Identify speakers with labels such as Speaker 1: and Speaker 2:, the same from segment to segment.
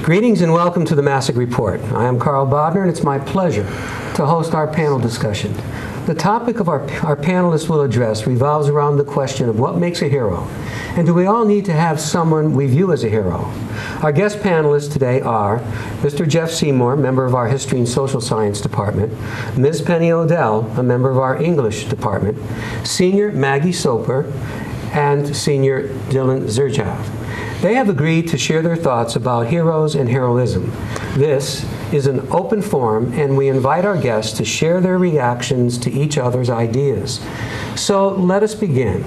Speaker 1: Greetings and welcome to the Masuk Report. I am Carl Bodner, and it's my pleasure to host our panel discussion. The topic of our panelists will address revolves around the question of what makes a hero, and do we all need to have someone we view as a hero? Our guest panelists today are Mr. Jeff Seymour, member of our History and Social Science Department, Ms. Penny Odell, a member of our English Department, Senior Maggie Soper, and Senior Dylan Zerjav. They have agreed to share their thoughts about heroes and heroism. This is an open forum, and we invite our guests to share their reactions to each other's ideas. So let us begin.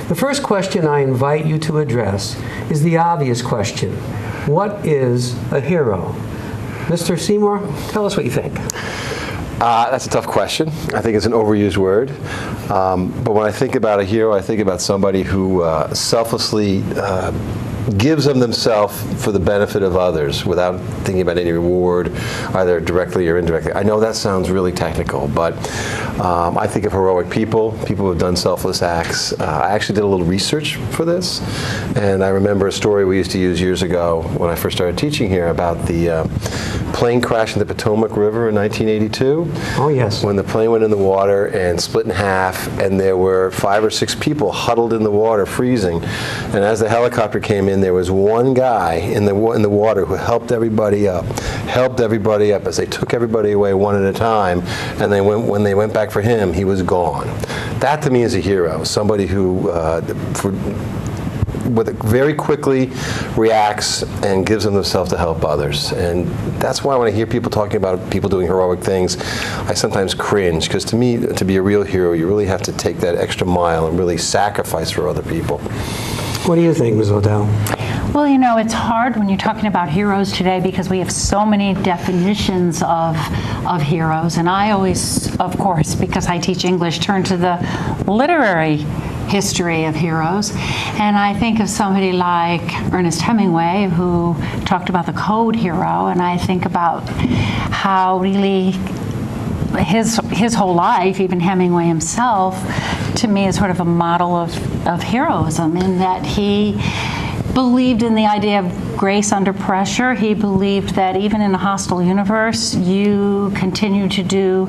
Speaker 1: The first question I invite you to address is the obvious question. What is a hero? Mr. Seymour, tell us what you think.
Speaker 2: That's a tough question. I think it's an overused word. But when I think about a hero, I think about somebody who selflessly gives of themselves for the benefit of others without thinking about any reward, either directly or indirectly. I know that sounds really technical, but I think of heroic people who have done selfless acts. I actually did a little research for this, and I remember a story we used to use years ago when I first started teaching here about the plane crash in the Potomac River in 1982.
Speaker 1: Oh, yes.
Speaker 2: When the plane went in the water and split in half, and there were 5 or 6 people huddled in the water, freezing. And as the helicopter came in, there was one guy in the water who helped everybody up as they took everybody away one at a time. And when they went back for him, he was gone. That to me is a hero, somebody who very quickly reacts and gives of themselves to help others. And that's why when I hear people talking about people doing heroic things, I sometimes cringe, because to me, to be a real hero, you really have to take that extra mile and really sacrifice for other people.
Speaker 1: What do you think, Ms. Odell?
Speaker 3: Well, you know, it's hard when you're talking about heroes today because we have so many definitions of heroes. And I always, of course, because I teach English, turn to the literary history of heroes. And I think of somebody like Ernest Hemingway, who talked about the code hero, and I think about how really his whole life, even Hemingway himself, to me is sort of a model of heroism, in that he believed in the idea of grace under pressure. He believed that even in a hostile universe, you continue to do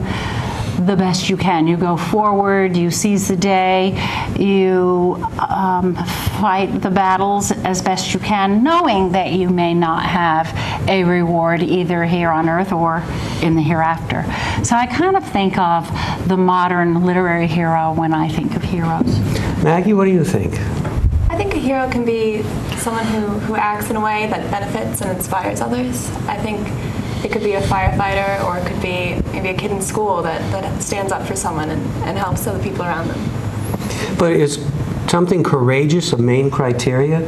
Speaker 3: the best you can. You go forward, you seize the day, you fight the battles as best you can, knowing that you may not have a reward either here on earth or in the hereafter. So I kind of think of the modern literary hero when I think of heroes.
Speaker 1: Maggie, what do you think?
Speaker 4: I think a hero can be someone who acts in a way that benefits and inspires others. I think it could be a firefighter, or it could be maybe a kid in school that stands up for someone and helps other people around them.
Speaker 1: But is something courageous a main criteria?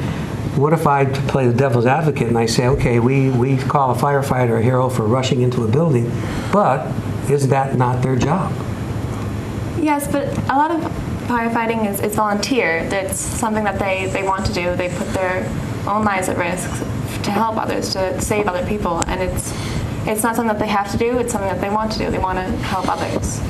Speaker 1: What if I play the devil's advocate and I say, okay, we call a firefighter a hero for rushing into a building, but is that not their job?
Speaker 4: Yes, but a lot of firefighting is volunteer. It's something that they want to do. They put their own lives at risk to help others, to save other people, and it's not something that they have to do, it's something that they want to do. They want to help others.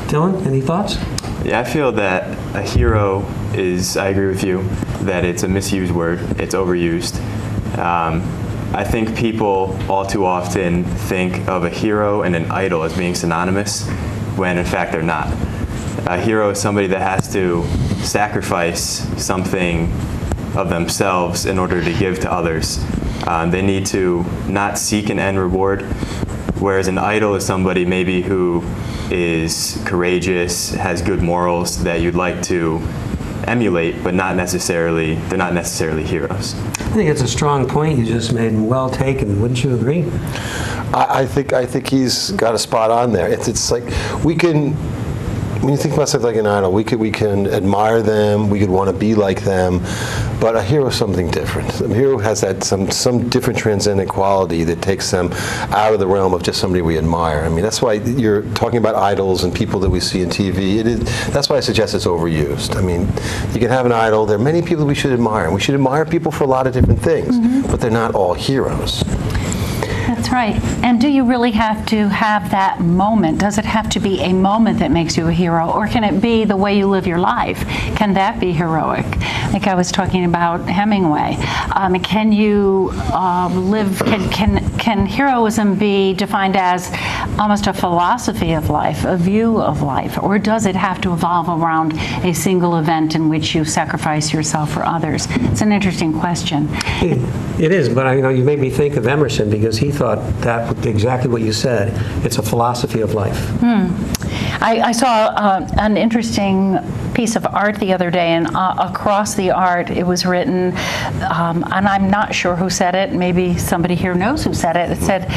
Speaker 1: Dylan, any thoughts?
Speaker 5: Yeah, I feel that a hero is, I agree with you, that it's a misused word, it's overused. I think people all too often think of a hero and an idol as being synonymous, when in fact they're not. A hero is somebody that has to sacrifice something of themselves in order to give to others. They need to not seek an end reward, whereas an idol is somebody maybe who is courageous, has good morals that you'd like to emulate, but they're not necessarily heroes.
Speaker 1: I think it's a strong point you just made, and well taken. Wouldn't you agree?
Speaker 2: I think he's got a spot on there. It's like we can. When you think about something like an idol, we can admire them, we could want to be like them, but a hero is something different. A hero has that some different transcendent quality that takes them out of the realm of just somebody we admire. I mean, that's why you're talking about idols and people that we see in TV. That's why I suggest it's overused. I mean, you can have an idol. There are many people we should admire, and we should admire people for a lot of different things, but they're not all heroes.
Speaker 3: That's right. And do you really have to have that moment? Does it have to be a moment that makes you a hero, or can it be the way you live your life? Can that be heroic? Like I was talking about Hemingway. Can you live? Can heroism be defined as almost a philosophy of life, a view of life, or does it have to evolve around a single event in which you sacrifice yourself for others? It's an interesting question.
Speaker 1: It is, but you made me think of Emerson, because he thought that exactly what you said. It's a philosophy of life.
Speaker 3: I saw an interesting piece of art the other day, and across the art it was written, and I'm not sure who said it, maybe somebody here knows who said it. It said,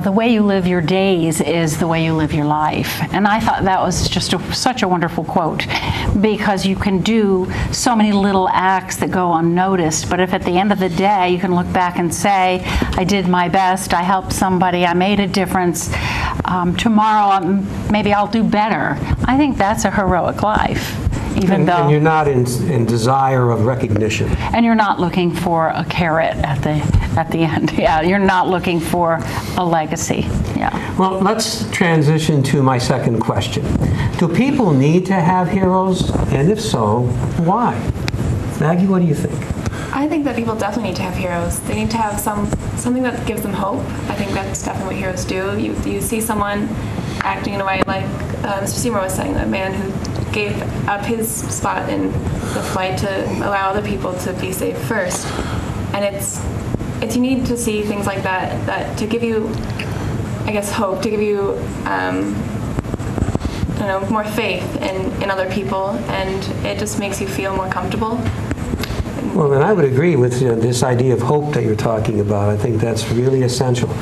Speaker 3: the way you live your days is the way you live your life. And I thought that was just such a wonderful quote, because you can do so many little acts that go unnoticed, but if at the end of the day you can look back and say, I did my best, I helped somebody, I made a difference, tomorrow maybe I'll do better. I think that's a heroic life. Even though,
Speaker 1: and you're not in desire of recognition.
Speaker 3: And you're not looking for a carrot at the end. Yeah, you're not looking for a legacy. Yeah.
Speaker 1: Well, let's transition to my second question. Do people need to have heroes? And if so, why? Maggie, what do you think?
Speaker 4: I think that people definitely need to have heroes. They need to have something that gives them hope. I think that's definitely what heroes do. You see someone acting in a way like Mr. Seymour was saying, a man who gave up his spot in the flight to allow other people to be safe first. And it's you need to see things like that to give you, I guess, hope, to give you more faith in other people, and it just makes you feel more comfortable.
Speaker 1: Well, and I would agree with this idea of hope that you're talking about. I think that's really essential,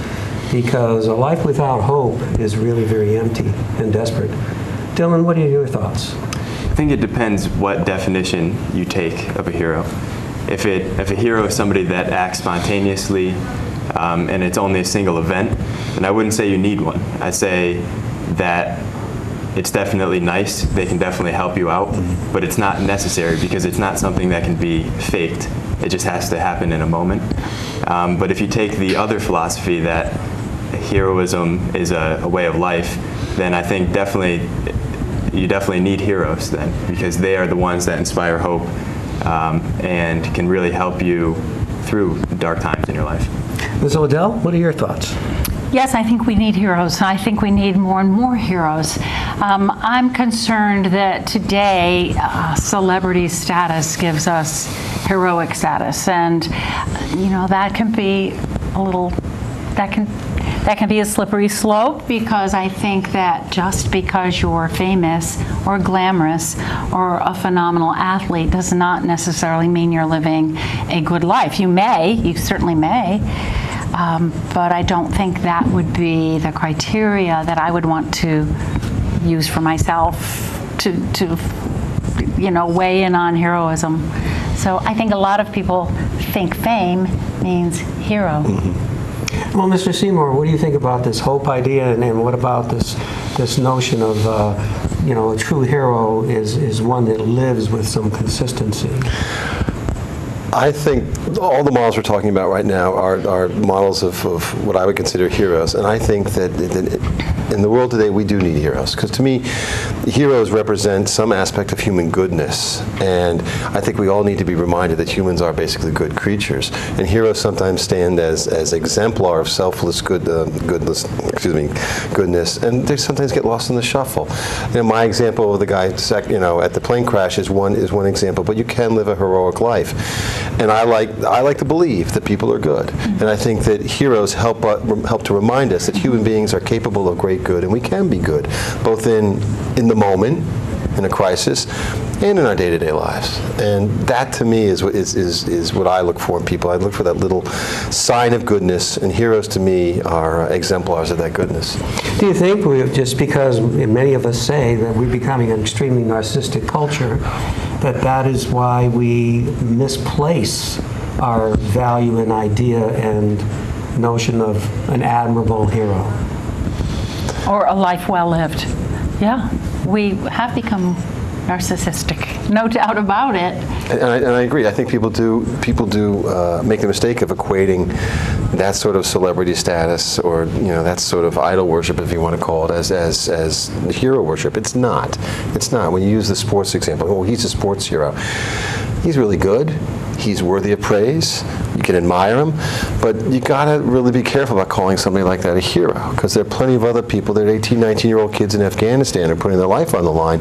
Speaker 1: because a life without hope is really very empty and desperate. Dylan, what are your thoughts?
Speaker 5: I think it depends what definition you take of a hero. If a hero is somebody that acts spontaneously and it's only a single event, then I wouldn't say you need one. I'd say that it's definitely nice, they can definitely help you out, but it's not necessary, because it's not something that can be faked. It just has to happen in a moment. But if you take the other philosophy that heroism is a way of life, then I think you definitely need heroes then, because they are the ones that inspire hope and can really help you through dark times in your life.
Speaker 1: Ms. Odell, what are your thoughts?
Speaker 3: Yes, I think we need heroes. I think we need more and more heroes. I'm concerned that today celebrity status gives us heroic status, and that can be that can be a slippery slope, because I think that just because you're famous or glamorous or a phenomenal athlete does not necessarily mean you're living a good life. You certainly may. But I don't think that would be the criteria that I would want to use for myself to weigh in on heroism. So I think a lot of people think fame means hero.
Speaker 1: Mm-hmm. Well, Mr. Seymour, what do you think about this hope idea, and what about this notion of a true hero is one that lives with some consistency?
Speaker 2: I think all the models we're talking about right now are models of what I would consider heroes, and I think that in the world today we do need heroes, because to me heroes represent some aspect of human goodness, and I think we all need to be reminded that humans are basically good creatures, and heroes sometimes stand as exemplar of selfless goodness, and they sometimes get lost in the shuffle. My example of the guy at the plane crash is one example, but you can live a heroic life. And I like to believe that people are good, and I think that heroes help to remind us that human beings are capable of great good, and we can be good, both in the moment, in a crisis, and in our day-to-day lives. And that, to me, is what I look for in people. I look for that little sign of goodness, and heroes to me are exemplars of that goodness.
Speaker 1: Do you think just because many of us say that we're becoming an extremely narcissistic culture, that is why we misplace our value and idea and notion of an admirable hero?
Speaker 3: Or a life well lived. Yeah, we have become narcissistic, no doubt about it.
Speaker 2: And I agree. I think people do make the mistake of equating that sort of celebrity status, or that sort of idol worship, if you want to call it, as hero worship. It's not. It's not. When you use the sports example, oh, he's a sports hero. He's really good. He's worthy of praise. You can admire him, but you gotta really be careful about calling somebody like that a hero, because there are plenty of other people. There are 18, 19-year-old kids in Afghanistan who are putting their life on the line.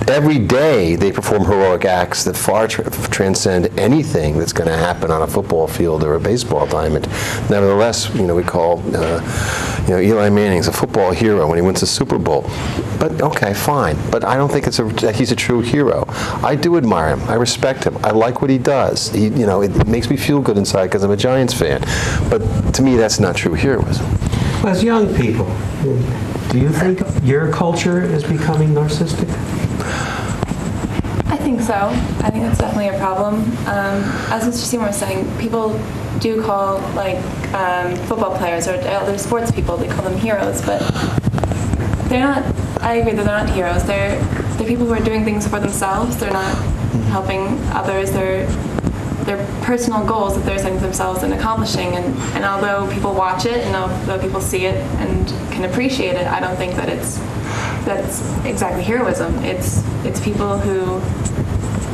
Speaker 2: Every day they perform heroic acts that far transcend anything that's going to happen on a football field or a baseball diamond. Nevertheless, we call Eli Manning's a football hero when he wins the Super Bowl. But okay, fine. But I don't think he's a true hero. I do admire him. I respect him. I like what he does. It makes me feel good inside because I'm a Giants fan. But to me, that's not true heroism.
Speaker 1: As young people, do you think your culture is becoming narcissistic?
Speaker 4: I think so. I think that's definitely a problem. As Mr. Seymour was saying, people do call football players or other sports people, they call them heroes, but they're not. I agree that they're not heroes. They're people who are doing things for themselves. They're not helping others. They're personal goals that they're setting themselves and accomplishing. And although people watch it and although people see it and can appreciate it, I don't think that that's exactly heroism. It's people who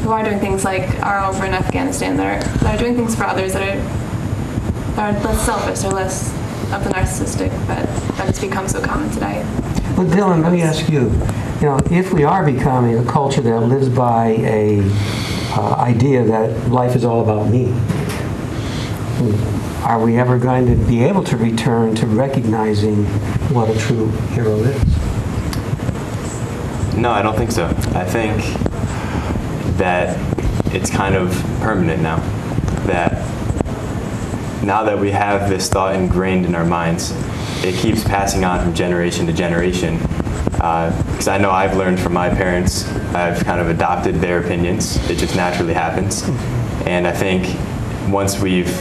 Speaker 4: are doing things like are over in Afghanistan that are doing things for others that are less selfish or less of the narcissistic that has become so common today.
Speaker 1: Well, Dylan, let me ask you, if we are becoming a culture that lives by a idea that life is all about me, are we ever going to be able to return to recognizing what a true hero is?
Speaker 5: No, I don't think so. I think that it's kind of permanent now. Now that we have this thought ingrained in our minds, it keeps passing on from generation to generation. Because I know I've learned from my parents, I've kind of adopted their opinions. It just naturally happens. And I think once we've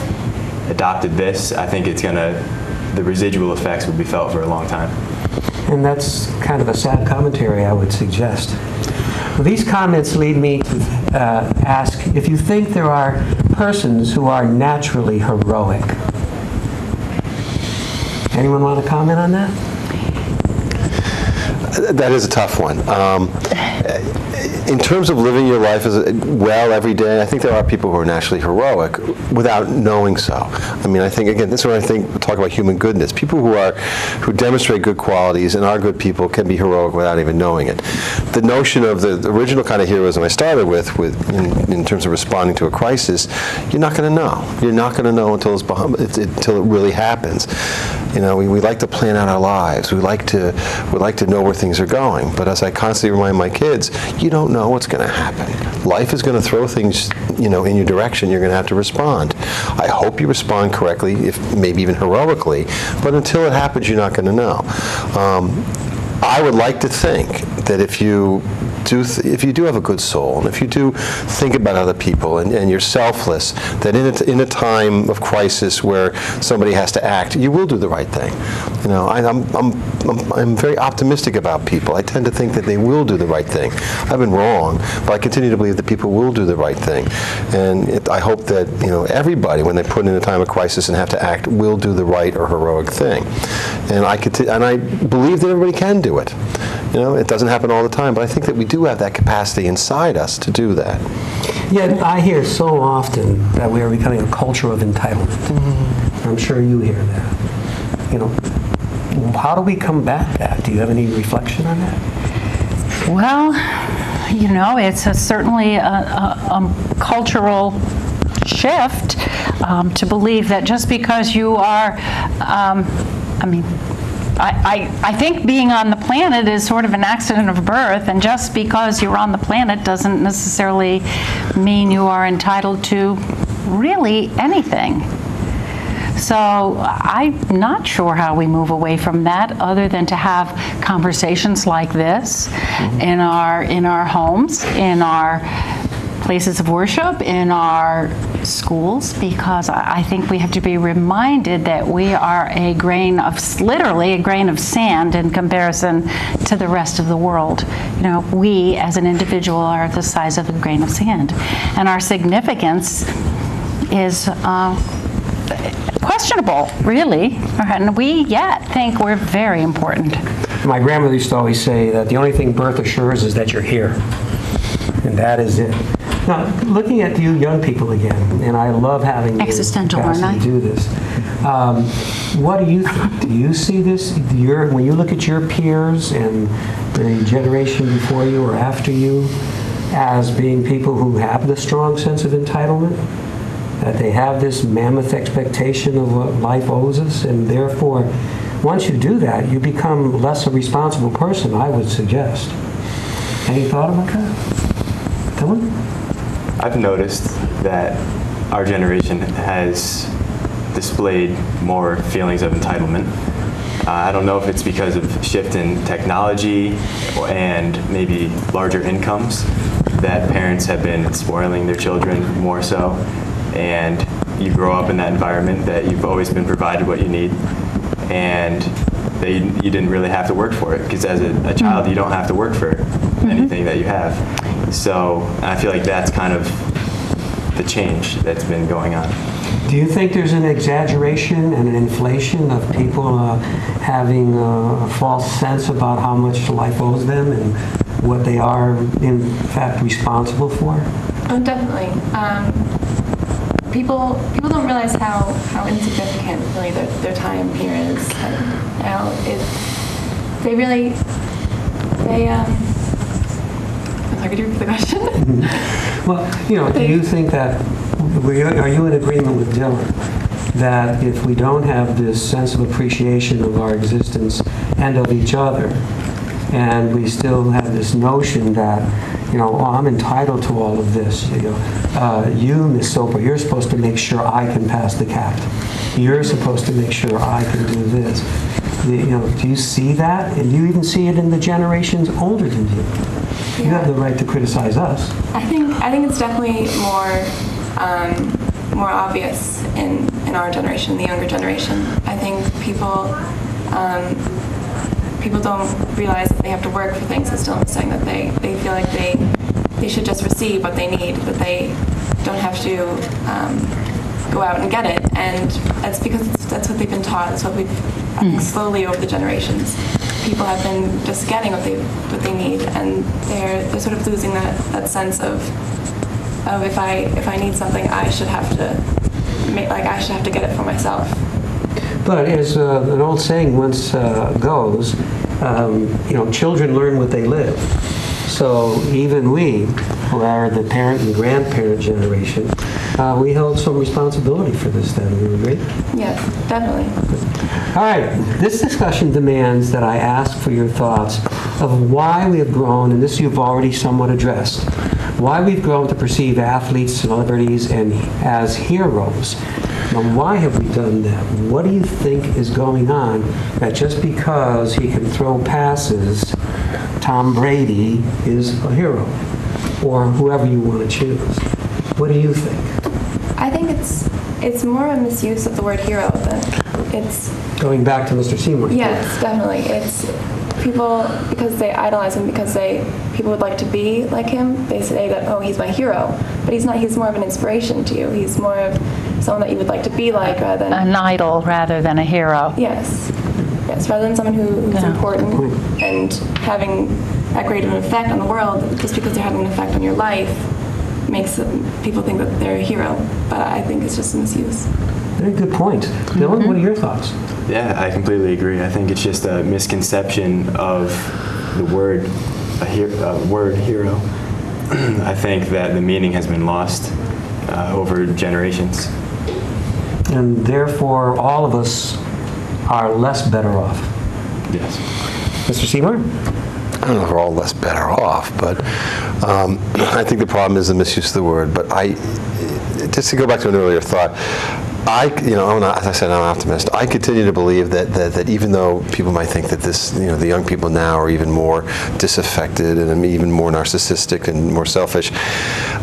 Speaker 5: adopted this, I think the residual effects will be felt for a long time.
Speaker 1: And that's kind of a sad commentary, I would suggest. Well, these comments lead me to ask if you think there are persons who are naturally heroic. Anyone want to comment on that?
Speaker 2: That is a tough one. In terms of living your life well every day, I think there are people who are naturally heroic without knowing so. I mean, I think, again, this is when talk about human goodness. People who demonstrate good qualities and are good people can be heroic without even knowing it. The notion of the original kind of heroism I started with in terms of responding to a crisis, you're not going to know. You're not going to know until it really happens. We like to plan out our lives. We like to know where things are going. But as I constantly remind my kids, you don't know what's going to happen. Life is going to throw things, in your direction. You're going to have to respond. I hope you respond correctly, if maybe even heroically. But until it happens, you're not going to know. I would like to think that if you do have a good soul, and if you do think about other people, and you're selfless, that in a time of crisis where somebody has to act, you will do the right thing. I'm very optimistic about people. I tend to think that they will do the right thing. I've been wrong, but I continue to believe that people will do the right thing. And I hope that everybody, when they're put in a time of crisis and have to act, will do the right or heroic thing. And I believe that everybody can do it. It doesn't happen all the time, but I think that we do have that capacity inside us to do that.
Speaker 1: Yet I hear so often that we are becoming a culture of entitlement. Mm-hmm. I'm sure you hear that. How do we combat that? Do you have any reflection on that?
Speaker 3: Well, it's certainly a cultural shift to believe that just because you are, I think being on the planet is sort of an accident of birth, and just because you're on the planet doesn't necessarily mean you are entitled to really anything. So I'm not sure how we move away from that other than to have conversations like this in our homes, in our places of worship, in our schools, because I think we have to be reminded that we are literally a grain of sand in comparison to the rest of the world. You know, we as an individual are the size of a grain of sand, and our significance is questionable, really, and we yet think we're very important.
Speaker 1: My grandmother used to always say that the only thing birth assures is that you're here, and that is it. Now, looking at you young people again, and I love having
Speaker 3: Existential,
Speaker 1: you
Speaker 3: aren't I?
Speaker 1: to do this. What do you think? Do you see this, when you look at your peers and the generation before you or after you, as being people who have the strong sense of entitlement? That they have this mammoth expectation of what life owes us, and therefore, once you do that, you become less a responsible person, I would suggest. Any thought about that? Dylan?
Speaker 5: I've noticed that our generation has displayed more feelings of entitlement. I don't know if it's because of shift in technology and maybe larger incomes that parents have been spoiling their children more so, and you grow up in that environment that you've always been provided what you need, and you didn't really have to work for it, because as a child you don't have to work for anything that you have. So I feel like that's kind of the change that's been going on.
Speaker 1: Do you think there's an exaggeration and an inflation of people having a false sense about how much life owes them and what they are, in fact, responsible for?
Speaker 4: Oh, definitely. People don't realize how insignificant really their time here is. I'm sorry, could you repeat the question?
Speaker 1: Well, do you think that, are you in agreement with Dylan, that if we don't have this sense of appreciation of our existence and of each other, and we still have this notion that, I'm entitled to all of this. You, Miss Soper, you're supposed to make sure I can pass the CAT. You're supposed to make sure I can do this. Do you see that? And do you even see it in the generations older than you? You have the right to criticize us.
Speaker 4: I think it's definitely more obvious in our generation, the younger generation. I think people don't realize that they have to work for things, as Dylan was saying, that they feel like they should just receive what they need, that they don't have to go out and get it. And that's because that's what they've been taught. That's what we've, I think, slowly over the generations, people have been just getting what they need, and they're sort of losing that sense of if I need something, I should have to get it for myself.
Speaker 1: But as an old saying once goes, children learn what they live. So even we, who are the parent and grandparent generation, we hold some responsibility for this then. Do you agree?
Speaker 4: Yes, definitely.
Speaker 1: All right. This discussion demands that I ask for your thoughts of why we have grown, and this you've already somewhat addressed, why we've grown to perceive athletes, celebrities, and as heroes. Now, why have we done that? What do you think is going on that just because he can throw passes, Tom Brady is a hero? Or whoever you want to choose. What do you think?
Speaker 4: I think it's more a misuse of the word hero than it's...
Speaker 1: Going back to Mr. Seymour.
Speaker 4: Yes, definitely. It's people, because they idolize him, because people would like to be like him, they say that, oh, he's my hero. But he's not. He's more of an inspiration to you. He's more of someone that you would like to be like rather than...
Speaker 3: An idol rather than a hero.
Speaker 4: Yes. Yes, rather than someone who's important and having that great of an effect on the world, just because they're having an effect on your life makes people think that they're a hero. But I think it's just a misuse.
Speaker 1: Very good point. Dylan, what are your thoughts?
Speaker 5: Yeah, I completely agree. I think it's just a misconception of the word hero. I think that the meaning has been lost over generations.
Speaker 1: And therefore, all of us are less better off.
Speaker 5: Yes.
Speaker 1: Mr. Seymour?
Speaker 2: I don't know if we're all less better off, but I think the problem is the misuse of the word. But just to go back to an earlier thought, As I said, I'm an optimist. I continue to believe that even though people might think that the young people now are even more disaffected and even more narcissistic and more selfish,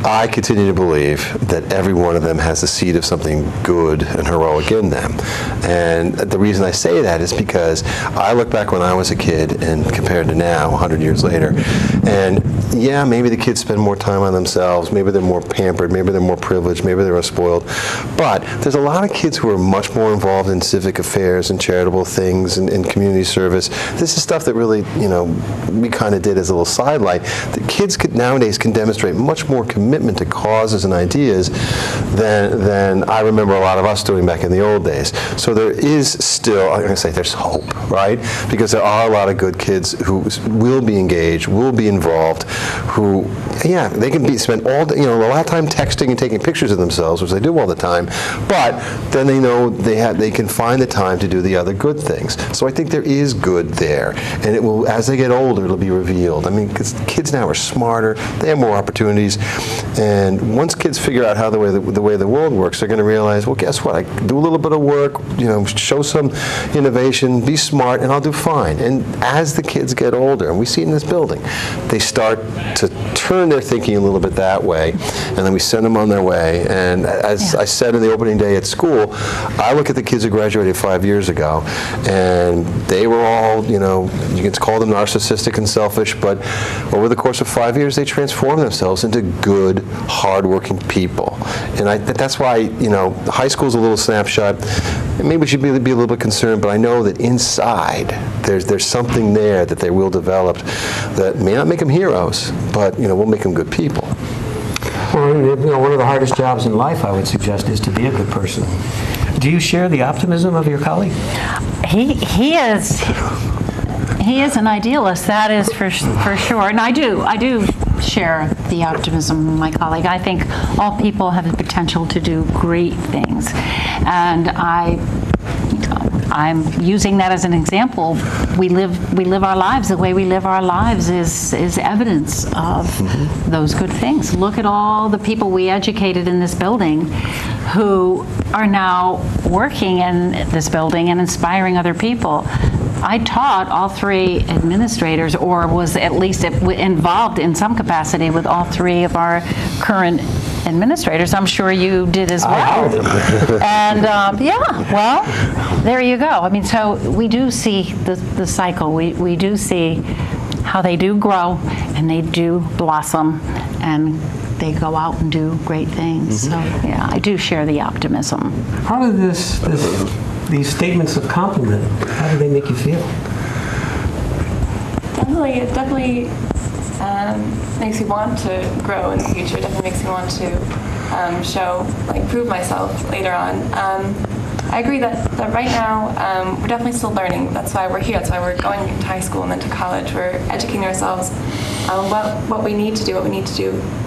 Speaker 2: I continue to believe that every one of them has a seed of something good and heroic in them. And the reason I say that is because I look back when I was a kid and compared to now, 100 years later, and yeah, maybe the kids spend more time on themselves, maybe they're more pampered, maybe they're more privileged, maybe they're spoiled, but there's a lot of kids who are much more involved in civic affairs and charitable things and community service. This is stuff that really, we kind of did as a little sidelight. The kids nowadays can demonstrate much more commitment to causes and ideas than I remember a lot of us doing back in the old days. So there is still, I'm going to say there's hope, right? Because there are a lot of good kids who will be engaged, will be involved, who, yeah, they can spend all day, a lot of time texting and taking pictures of themselves, which they do all the time, but then they know they can find the time to do the other good things. So I think there is good there, and it will, as they get older, it'll be revealed. I mean, because kids now are smarter, they have more opportunities, and once kids figure out how the way the world works, they're going to realize, well, guess what? I do a little bit of work, show some innovation, be smart, and I'll do fine. And as the kids get older, and we see it in this building, they start to turn their thinking a little bit that way, and then we send them on their way. And as I said in the opening day at school, I look at the kids who graduated 5 years ago, and they were all, you can call them narcissistic and selfish, but over the course of 5 years, they transformed themselves into good, hardworking people. And that's why, high school's a little snapshot. And maybe we should be a little bit concerned, but I know that inside, there's something there that they will develop that may not make them heroes, but, will make them good people.
Speaker 1: Well, one of the hardest jobs in life, I would suggest, is to be a good person. Do you share the optimism of your colleague?
Speaker 3: He is an idealist, that is for sure. And I do share the optimism of my colleague. I think all people have the potential to do great things. And I'm using that as an example. We live our lives. The way we live our lives is evidence of those good things. Look at all the people we educated in this building who are now working in this building and inspiring other people. I taught all three administrators, or was at least involved in some capacity with all three of our current administrators. I'm sure you did as well. And well, there you go. I mean, so we do see the cycle. We do see how they do grow and they do blossom and they go out and do great things. So yeah, I do share the optimism.
Speaker 1: How do these statements of compliment, how do they make you feel?
Speaker 4: It definitely makes me want to grow in the future. It definitely makes me want to prove myself later on. I agree that right now we're definitely still learning. That's why we're here. That's why we're going to high school and then to college. We're educating ourselves on what we need to do,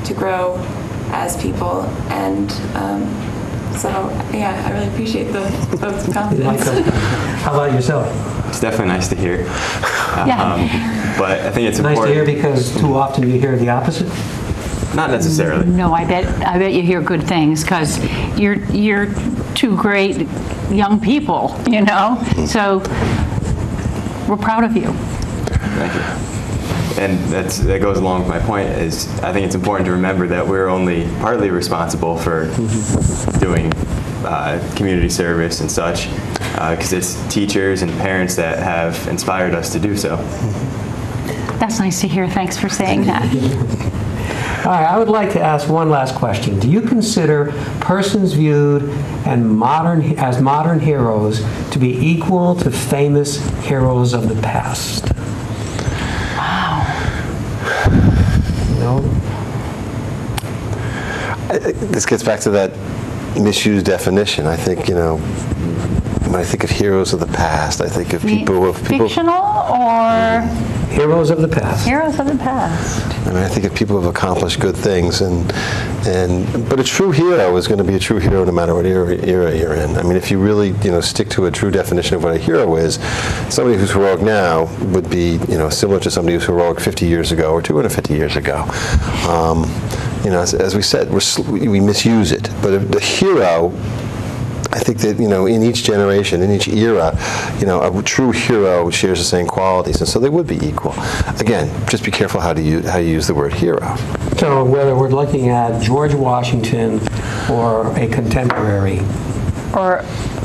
Speaker 4: to grow as people. And so, yeah, I really appreciate those compliments.
Speaker 1: How about yourself?
Speaker 5: It's definitely nice to hear. But I think it's
Speaker 1: nice
Speaker 5: important.
Speaker 1: to hear because too often you hear the opposite?
Speaker 5: Not necessarily.
Speaker 3: No, I bet you hear good things because you're two great young people, So we're proud of you.
Speaker 5: Thank you. And that goes along with my point, is I think it's important to remember that we're only partly responsible for doing community service and such, because it's teachers and parents that have inspired us to do so.
Speaker 3: That's nice to hear. Thanks for saying that.
Speaker 1: All right, I would like to ask one last question. Do you consider persons viewed as modern heroes to be equal to famous heroes of the past? No?
Speaker 2: This gets back to that misused definition. I think, when I think of heroes of the past, I think of people
Speaker 3: Fictional or
Speaker 1: heroes of the past.
Speaker 3: Heroes of the past.
Speaker 2: I mean, I think of people who have accomplished good things, but a true hero is going to be a true hero no matter what era you're in. I mean, if you really, stick to a true definition of what a hero is, somebody who's heroic now would be, similar to somebody who's heroic 50 years ago or 250 years ago. As we said, we misuse it. But the hero, I think that, in each generation, in each era, a true hero shares the same qualities, and so they would be equal. Again, just be careful how you use the word hero.
Speaker 1: So whether we're looking at George Washington or a contemporary.
Speaker 3: Or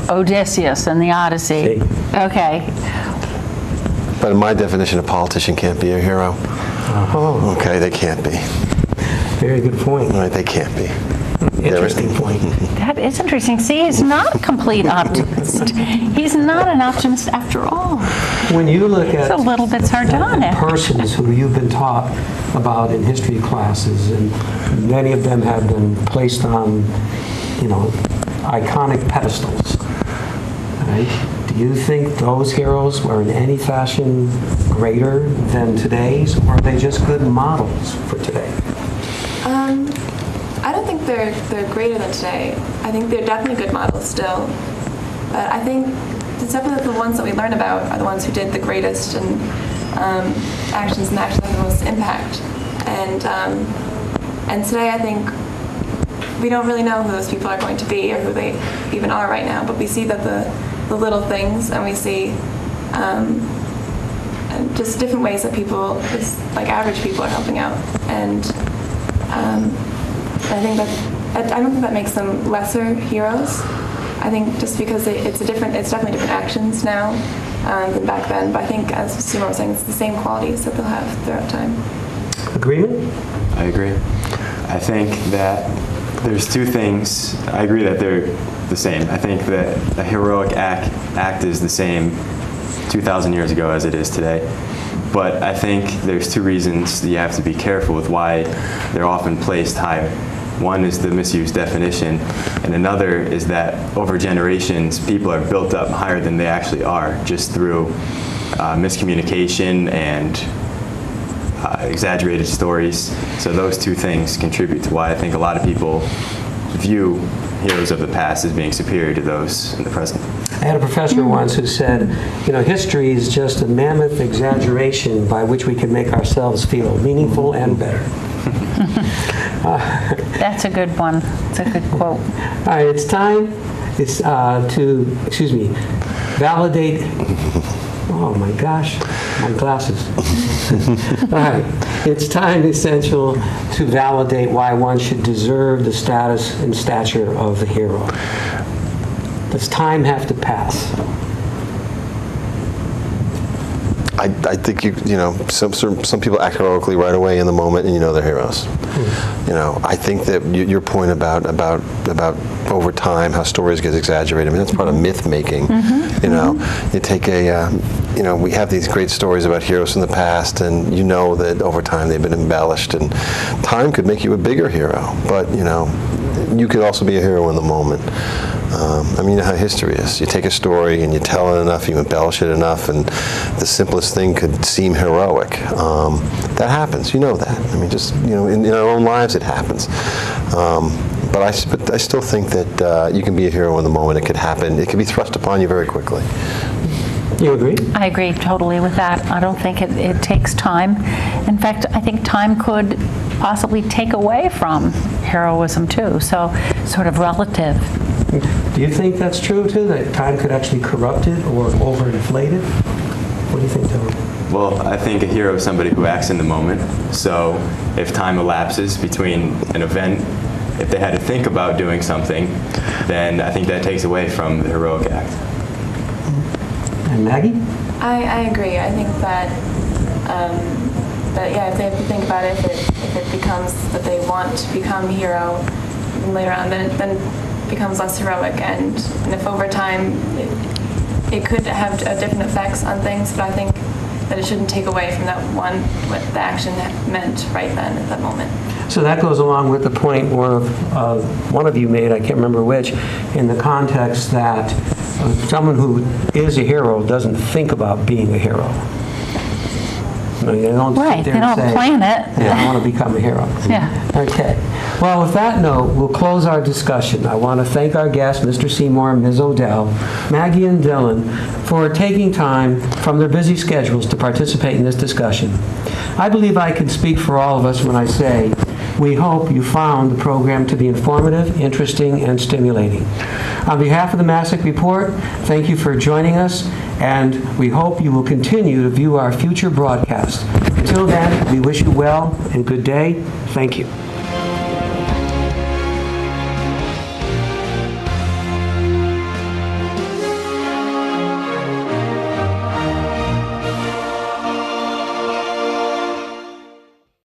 Speaker 3: Odysseus in the Odyssey.
Speaker 1: See.
Speaker 3: Okay.
Speaker 2: But in my definition, a politician can't be a hero.
Speaker 1: Oh,
Speaker 2: Okay, they can't be.
Speaker 1: very good point.
Speaker 2: Right, they can't be.
Speaker 1: Interesting point.
Speaker 3: That is interesting. See, he's not a complete optimist. He's not an optimist after all.
Speaker 1: When you look at
Speaker 3: He's a little bit sardonic.
Speaker 1: persons who you've been taught about in history classes, and many of them have been placed on, iconic pedestals, right? Do you think those heroes were in any fashion greater than today's, or are they just good models for today?
Speaker 4: I don't think they're greater than today. I think they're definitely good models still. But I think it's definitely the ones that we learn about are the ones who did the greatest and actions and actually had the most impact. And today I think we don't really know who those people are going to be or who they even are right now. But we see that the little things, and we see just different ways that people, just like average people, are helping out. And I think that I don't think that makes them lesser heroes. I think just because it's definitely different actions now than back then. But I think, as Seymour was saying, it's the same qualities that they'll have throughout time.
Speaker 1: Agreement?
Speaker 5: I agree. I think that there's two things. I agree that they're the same. I think that a heroic act is the same 2,000 years ago as it is today. But I think there's two reasons that you have to be careful with why they're often placed higher. One is the misuse definition, and another is that over generations, people are built up higher than they actually are, just through miscommunication and exaggerated stories. So those two things contribute to why I think a lot of people view heroes of the past as being superior to those in the present.
Speaker 1: I had a professor once who said, history is just a mammoth exaggeration by which we can make ourselves feel meaningful and better.
Speaker 3: That's a good one. It's a good quote.
Speaker 1: All right, it's time to validate. Oh my gosh, my glasses. All right, it's time essential to validate why one should deserve the status and stature of the hero. Does time have to pass?
Speaker 2: I think some people act heroically right away in the moment, and they're heroes. I think that your point about over time how stories get exaggerated. I mean, that's part of myth making. You take we have these great stories about heroes in the past, and that over time they've been embellished, and time could make you a bigger hero. But you could also be a hero in the moment. You know how history is. You take a story and you tell it enough, you embellish it enough, and the simplest thing could seem heroic. That happens. You know that. I mean, just in our own lives, it happens. But I still think that you can be a hero in the moment. It could happen. It could be thrust upon you very quickly.
Speaker 1: You agree?
Speaker 3: I agree totally with that. I don't think it takes time. In fact, I think time could possibly take away from heroism too. So sort of relative.
Speaker 1: Do you think that's true too, that time could actually corrupt it or overinflate it? What do you think, Tony?
Speaker 5: Well, I think a hero is somebody who acts in the moment. So if time elapses between an event, if they had to think about doing something, then I think that takes away from the heroic act.
Speaker 1: And Maggie?
Speaker 4: I agree. I think that if they have to think about it, if it becomes that they want to become a hero later on, then it becomes less heroic. And if over time it could have different effects on things, but I think that it shouldn't take away from that what the action meant right then at that moment.
Speaker 1: So that goes along with the point one of you made, I can't remember which, in the context that someone who is a hero doesn't think about being a hero. They don't
Speaker 3: Right,
Speaker 1: sit there
Speaker 3: they
Speaker 1: and
Speaker 3: don't
Speaker 1: say,
Speaker 3: plan it.
Speaker 1: Yeah, I want to become a hero.
Speaker 3: Yeah.
Speaker 1: Okay. Well, with that note, we'll close our discussion. I want to thank our guests, Mr. Seymour and Ms. Odell, Maggie and Dylan, for taking time from their busy schedules to participate in this discussion. I believe I can speak for all of us when I say We hope you found the program to be informative, interesting, and stimulating. On behalf of the Masuk Report, thank you for joining us, and we hope you will continue to view our future broadcasts. Until then, we wish you well and good day. Thank you.